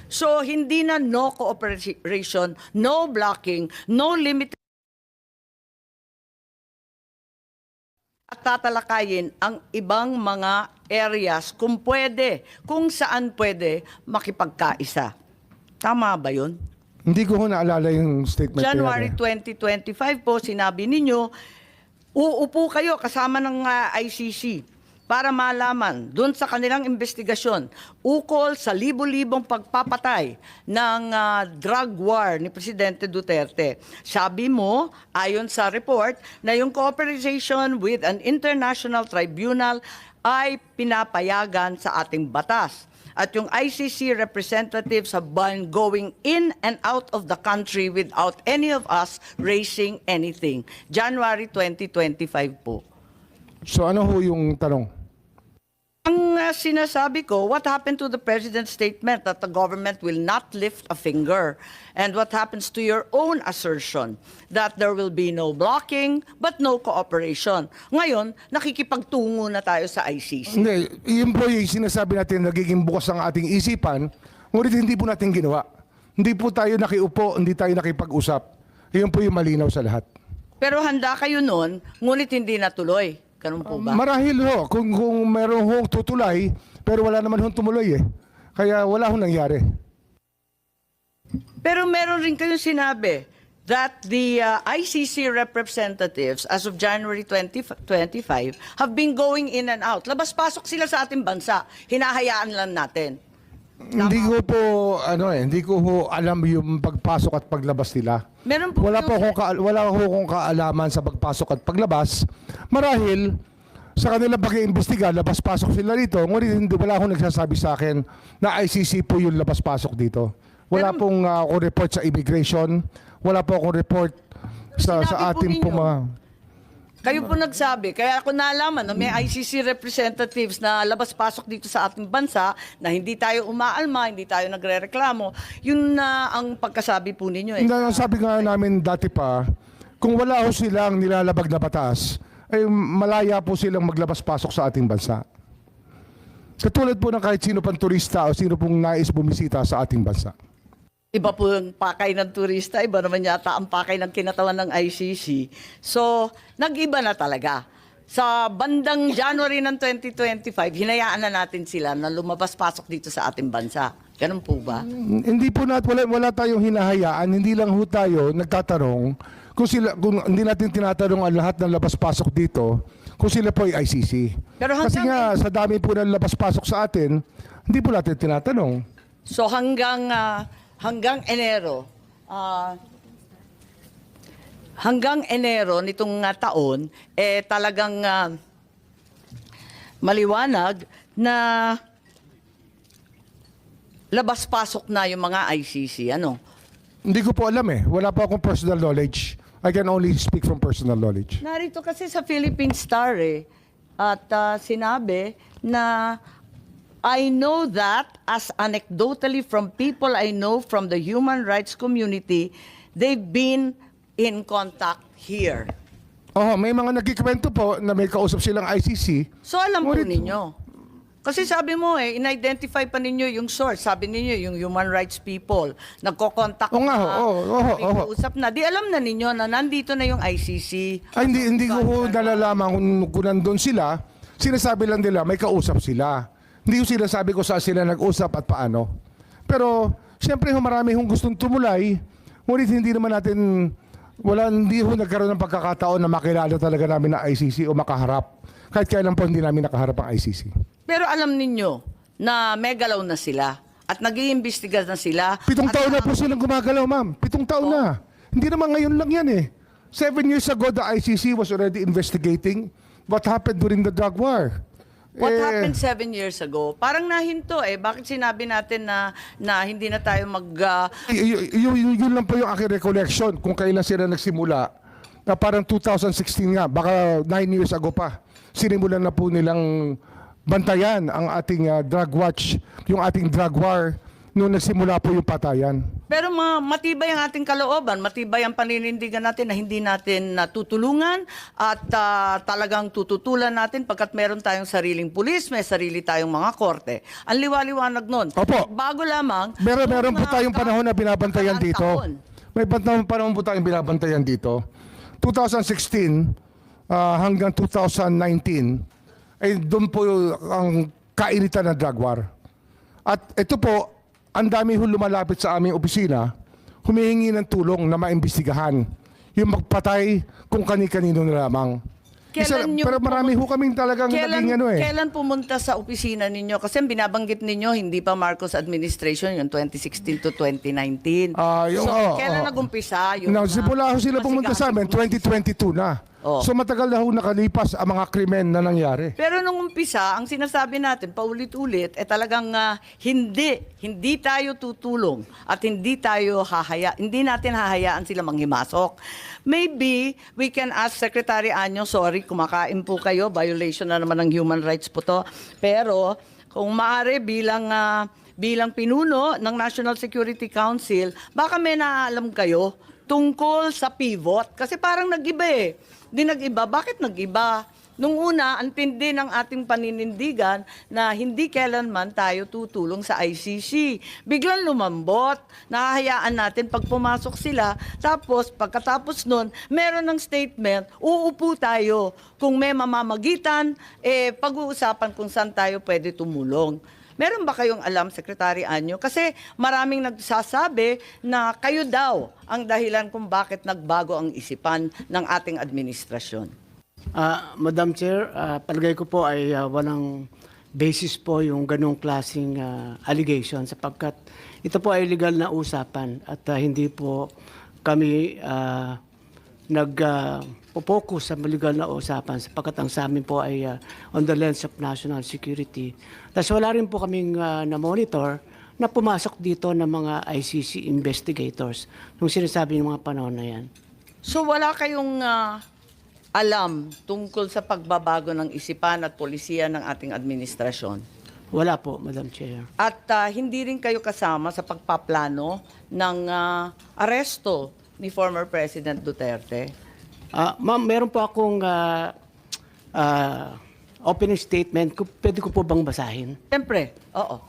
So, hindi na no cooperation, no blocking, no limited. At tatalakayin ang ibang mga areas kung pwede, kung saan pwede makipagkaisa. Tama ba yun? Hindi ko naalala yung statement. January 2025 po, sinabi ninyo, uupo kayo kasama ng ICC para malaman doon sa kanilang investigasyon ukol sa libo-libong pagpapatay ng drug war ni Presidente Duterte. Sabi mo, ayon sa report, na yung cooperation with an international tribunal ay pinapayagan sa ating batas. At yung ICC representatives have been going in and out of the country without any of us raising anything. January 2025 po. So ano ho yung tanong? Ang sinasabi ko, what happened to the President's statement that the government will not lift a finger? And what happens to your own assertion that there will be no blocking but no cooperation? Ngayon, nakikipagtungo na tayo sa ICC. Hindi, yun po yung sinasabi natin, nagiging bukas ang ating isipan, ngunit hindi po natin ginawa. Hindi po tayo nakiupo, hindi tayo nakipag-usap. Yun po yung malinaw sa lahat. Pero handa kayo noon, ngunit hindi natuloy. Ganun po ba? Marahil ho, kung meron hong tutulay, pero wala naman hong tumuloy eh. Kaya wala hong nangyari. Pero meron rin kayong sinabi that the ICC representatives as of January 2025 have been going in and out. Labas-pasok sila sa ating bansa. Hinahayaan lang natin. Hindi ko po hindi ko ho alam yung pagpasok at paglabas nila. Meron po Wala ko kung kaalaman sa pagpasok at paglabas. Marahil sa kanilang pag-iimbestiga, labas-pasok sila rito. Ngunit wala akong nagsasabi sa akin na ICC po yung labas-pasok dito. Wala pong akong report sa immigration. Wala po akong report sa ating po mga... Kayo po nagsabi, kaya ako nalaman na may ICC representatives na labas-pasok dito sa ating bansa na hindi tayo umaalma, hindi tayo nagrereklamo. Yun na ang pagkasabi po ninyo. Sabi nga namin dati pa, kung wala ho silang nilalabag na batas, ay malaya po silang maglabas-pasok sa ating bansa. Katulad po ng kahit sino pang turista o sino pong nais bumisita sa ating bansa. Iba po yung pakay ng turista, iba naman yata ang pakay ng kinatawan ng ICC. So, nag-iba na talaga. Sa bandang January ng 2025, hinayaan na natin sila na lumabas-pasok dito sa ating bansa. Ganun po ba? Hindi po wala tayong hinahayaan, hindi lang ho tayo nagtatanong kung hindi natin tinatanong ang lahat ng labas-pasok dito kung sila po ay ICC. Pero Kasi nga sa dami po ng labas-pasok sa atin, hindi po natin tinatanong. So hanggang Enero nitong taon, talagang maliwanag na labas-pasok na yung mga ICC. Ano? Hindi ko po alam eh. Wala po akong personal knowledge. I can only speak from personal knowledge. Narito kasi sa Philippine Star at sinabi na I know that as anecdotally from people I know from the human rights community, they've been in contact here. May mga nagkikwento po na may kausap silang ICC. So alam po ninyo. Kasi sabi mo in-identify pa ninyo yung source. Sabi ninyo yung human rights people. Nagko-contact nag-uusap na. Di alam na ninyo na nandito na yung ICC. Ay, hindi ko nalalaman kung nandun sila. Sinasabi lang nila may kausap sila. Hindi ko sinasabi ko saan sila nag-usap at paano. Pero, siyempre marami hong gustong tumulay. Ngunit hindi naman natin, hindi ho nagkaroon ng pagkakataon na makilala talaga namin na ICC o makaharap. Kahit kailan po hindi namin nakaharap ang ICC. Pero alam ninyo na may galaw na sila at nag-iimbestiga na sila. 7 taon na po silang gumagalaw, ma'am. 7 taon na. Hindi naman ngayon lang yan eh. 7 years ago, the ICC was already investigating what happened during the drug war. What happened 7 years ago? Parang nahinto eh. Bakit sinabi natin na hindi na tayo Yun lang po yung aking recollection kung kailan sila nagsimula. Na parang 2016 nga, baka 9 years ago pa. Sinimulan na po nilang bantayan ang ating drug watch, yung ating drug war, nung nagsimula po yung patayan. Pero matibay ang ating kalooban, matibay ang paninindigan natin na hindi natin natutulungan at talagang tututulan natin pagkat meron tayong sariling pulis, may sarili tayong mga korte. Ang liwaliwanag nun. Opo. Bago lamang, Meron po tayong panahon na binabantayan dito. taon. May panahon po tayong binabantayan dito. 2016 hanggang 2019, ay doon po ang kainitan ng drug war. At ito po, ang dami lumalapit sa aming opisina, humihingi ng tulong na maimbestigahan yung magpatay kung kani-kanino na lamang. Pero marami kaming talagang naging Kailan pumunta sa opisina ninyo? Kasi binabanggit ninyo, hindi pa Marcos administration, yung 2016 to 2019. Kailan nag-umpisa? Simula sila pumunta sa amin, 2022 na. So matagal na nakalipas ang mga krimen na nangyari. Pero nung umpisa, ang sinasabi natin, paulit-ulit, talagang hindi tayo tutulong at hindi natin hahayaan sila manghimasok. Maybe we can ask Secretary Anyo, sorry, kumakain po kayo, violation na naman ng human rights po to. Pero kung maaari bilang pinuno ng National Security Council, baka may naalam kayo tungkol sa pivot. Kasi parang nag-iba eh. Di nag-iba. Bakit nag-iba? Nung una, ang tindi ng ating paninindigan na hindi kailanman tayo tutulong sa ICC. Biglang lumambot, nahahayaan natin pag pumasok sila, tapos pagkatapos nun, meron ng statement, uupo tayo. Kung may mamamagitan, pag-uusapan kung saan tayo pwede tumulong. Meron ba kayong alam, Secretary Anyo? Kasi maraming nagsasabi na kayo daw ang dahilan kung bakit nagbago ang isipan ng ating administrasyon. Madam Chair, palagay ko po ay walang basis po yung ganong klaseng allegation sapagkat ito po ay legal na usapan at hindi po kami nag-focus sa legal na usapan sapagkat ang sa amin po ay on the lens of national security. Tapos wala rin po kaming na-monitor na pumasok dito ng mga ICC investigators nung sinasabi ng mga panahon na yan. So wala kayong alam tungkol sa pagbabago ng isipan at polisiya ng ating administrasyon? Wala po, Madam Chair. At hindi rin kayo kasama sa pagpaplano ng aresto ni former President Duterte? Ma'am, meron po akong opening statement. Pwede ko po bang basahin? Siyempre, oo.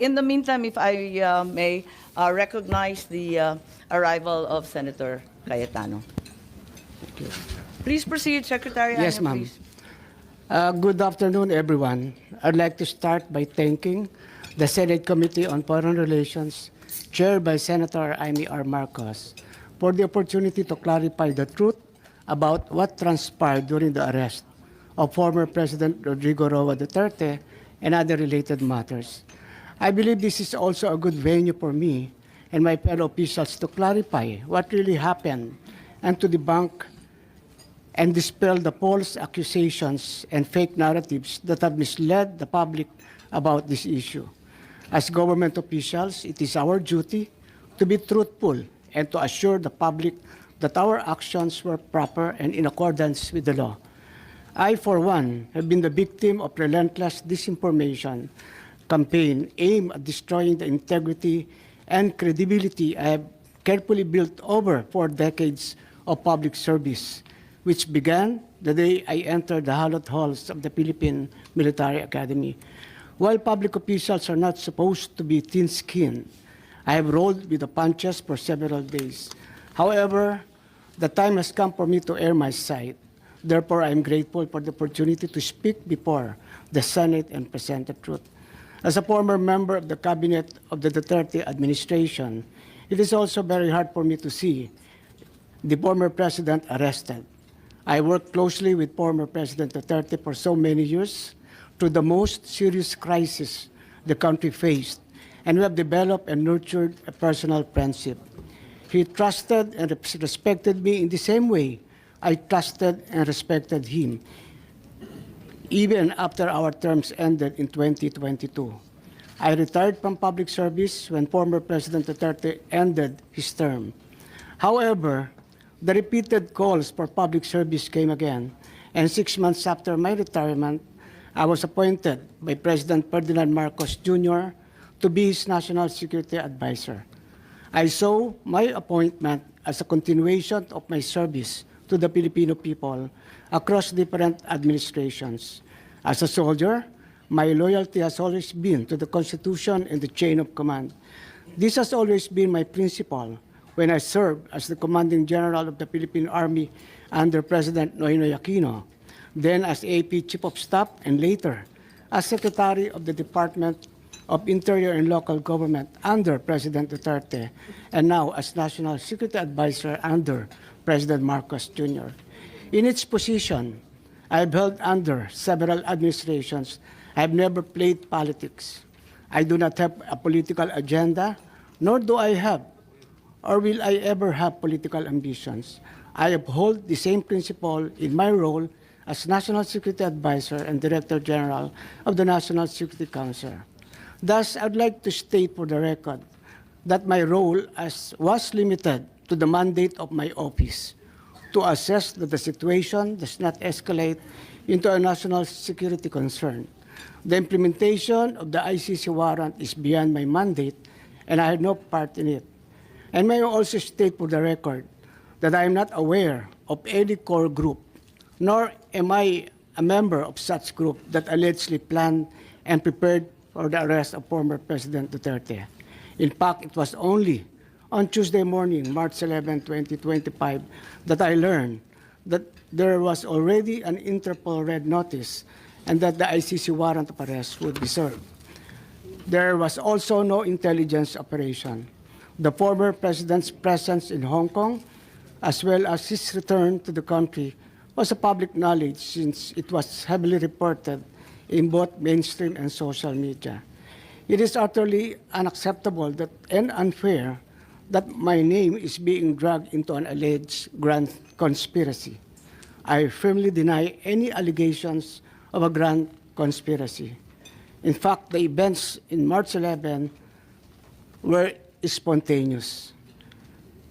In the meantime, if I may recognize the arrival of Senator Cayetano. Please proceed, Secretary. Yes, Anyo, ma'am. please. Good afternoon, everyone. I'd like to start by thanking the Senate Committee on Foreign Relations, chaired by Senator Amy R. Marcos, for the opportunity to clarify the truth about what transpired during the arrest of former President Rodrigo Roa Duterte and other related matters. I believe this is also a good venue for me and my fellow officials to clarify what really happened and to debunk and dispel the false accusations and fake narratives that have misled the public about this issue. As government officials, it is our duty to be truthful and to assure the public that our actions were proper and in accordance with the law. I, for one, have been the victim of relentless disinformation campaign aimed at destroying the integrity and credibility I have carefully built over 4 decades of public service, which began the day I entered the hallowed halls of the Philippine Military Academy. While public officials are not supposed to be thin-skinned, I have rolled with the punches for several days. However, the time has come for me to air my side. Therefore, I am grateful for the opportunity to speak before the Senate and present the truth. As a former member of the cabinet of the Duterte administration, it is also very hard for me to see the former president arrested. I worked closely with former President Duterte for so many years through the most serious crisis the country faced, and we have developed and nurtured a personal friendship. He trusted and respected me in the same way I trusted and respected him. even after our terms ended in 2022. I retired from public service when former President Duterte ended his term. However, the repeated calls for public service came again, and 6 months after my retirement, I was appointed by President Ferdinand Marcos Jr. to be his National Security Advisor. I saw my appointment as a continuation of my service to the Filipino people across different administrations. As a soldier, my loyalty has always been to the Constitution and the chain of command. This has always been my principle when I served as the Commanding General of the Philippine Army under President Noynoy Aquino, then as AP Chief of Staff, and later as Secretary of the Department of Interior and Local Government under President Duterte, and now as National Security Advisor under President Marcos Jr. In its position, I have held under several administrations. I have never played politics. I do not have a political agenda, nor do I have or will I ever have political ambitions. I uphold the same principle in my role as National Security Advisor and Director General of the National Security Council. Thus, I'd like to state for the record that my role was limited to the mandate of my office to assess that the situation does not escalate into a national security concern. The implementation of the ICC warrant is beyond my mandate, and I had no part in it. And may I also state for the record that I am not aware of any core group, nor am I a member of such group that allegedly planned and prepared for the arrest of former President Duterte. In fact, it was only on Tuesday morning, March 11, 2025, that I learned that there was already an Interpol red notice and that the ICC warrant of arrest would be served. There was also no intelligence operation. The former president's presence in Hong Kong, as well as his return to the country, was a public knowledge since it was heavily reported in both mainstream and social media. It is utterly unacceptable and unfair that my name is being dragged into an alleged grand conspiracy. I firmly deny any allegations of a grand conspiracy. In fact, the events in March 11 were spontaneous.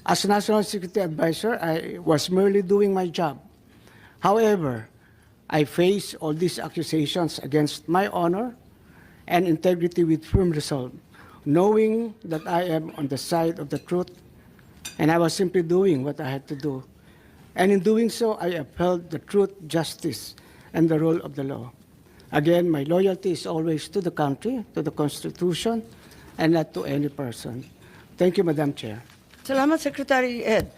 As National Security Advisor, I was merely doing my job. However, I face all these accusations against my honor and integrity with firm resolve, knowing that I am on the side of the truth, and I was simply doing what I had to do. And in doing so, I upheld the truth, justice, and the rule of the law. Again, my loyalty is always to the country, to the Constitution, and not to any person. Thank you, Madam Chair. Salamat, Secretary Ed.